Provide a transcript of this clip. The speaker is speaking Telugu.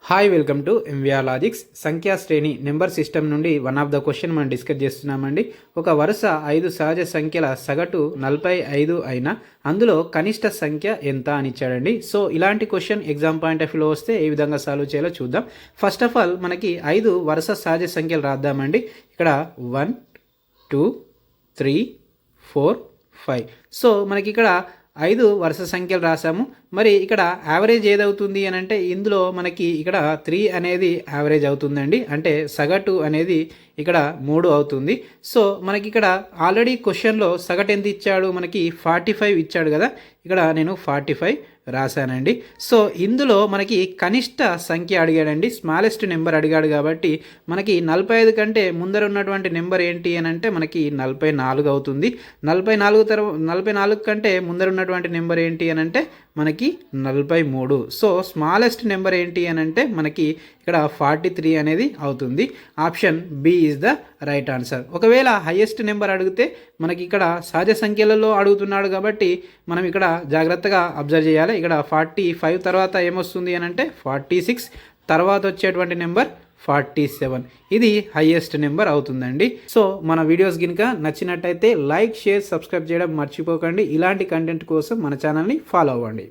Hi welcome to MVR logics. సంఖ్యా శ్రేణి నెంబర్ సిస్టమ్ నుండి వన్ ఆఫ్ ద క్వశ్చన్ మనం డిస్కస్ చేస్తున్నామండి. ఒక వరుస 5 సహజ సంఖ్యల సగటు 45 అయినా అందులో కనిష్ట సంఖ్య ఎంత అని ఇచ్చాడండి. సో ఇలాంటి క్వశ్చన్ ఎగ్జామ్ పాయింట్ ఆఫ్ వ్యూలో వస్తే ఏ విధంగా సాల్వ్ చేయాలో చూద్దాం. ఫస్ట్ ఆఫ్ ఆల్ మనకి 5 వరుస సహజ సంఖ్యలు రాద్దామండి. ఇక్కడ 1 2 3 4 5. సో మనకి ఇక్కడ 5 వరుస సంఖ్యలు రాసాము. మరి ఇక్కడ యావరేజ్ ఏదవుతుంది అని అంటే ఇందులో మనకి ఇక్కడ 3 అనేది యావరేజ్ అవుతుందండి. అంటే సగటు అనేది ఇక్కడ 3 అవుతుంది. సో మనకి ఇక్కడ ఆల్రెడీ క్వశ్చన్లో సగటు ఎంత ఇచ్చాడు, మనకి 45 ఇచ్చాడు కదా. ఇక్కడ నేను 45 రాశానండి. సో ఇందులో మనకి కనిష్ట సంఖ్య అడిగాడండి, స్మాలెస్ట్ నెంబర్ అడిగాడు. కాబట్టి మనకి 45 కంటే ముందర ఉన్నటువంటి నెంబర్ ఏంటి అని అంటే మనకి 44 అవుతుంది. 44 కంటే ముందర ఉన్నటువంటి నెంబర్ ఏంటి అని అంటే మనకి 43. సో స్మాలెస్ట్ నెంబర్ ఏంటి అని అంటే మనకి ఇక్కడ 43 అనేది అవుతుంది. Option B is the right answer. ఒకవేళ హైయెస్ట్ నెంబర్ అడిగితే మనకి ఇక్కడ సహజ సంఖ్యలలో అడుగుతున్నాడు కాబట్టి మనం ఇక్కడ జాగ్రత్తగా అబ్జర్వ్ చేయాలి. ఇక్కడ 45 తర్వాత ఏమొస్తుంది అని అంటే 46, తర్వాత వచ్చేటువంటి నెంబర్ 47. ఇది హైయెస్ట్ నెంబర్ అవుతుందండి. సో మన వీడియోస్ కనుక నచ్చినట్టయితే లైక్, షేర్, సబ్స్క్రైబ్ చేయడం మర్చిపోకండి. ఇలాంటి కంటెంట్ కోసం మన ఛానల్ని ఫాలో అవ్వండి.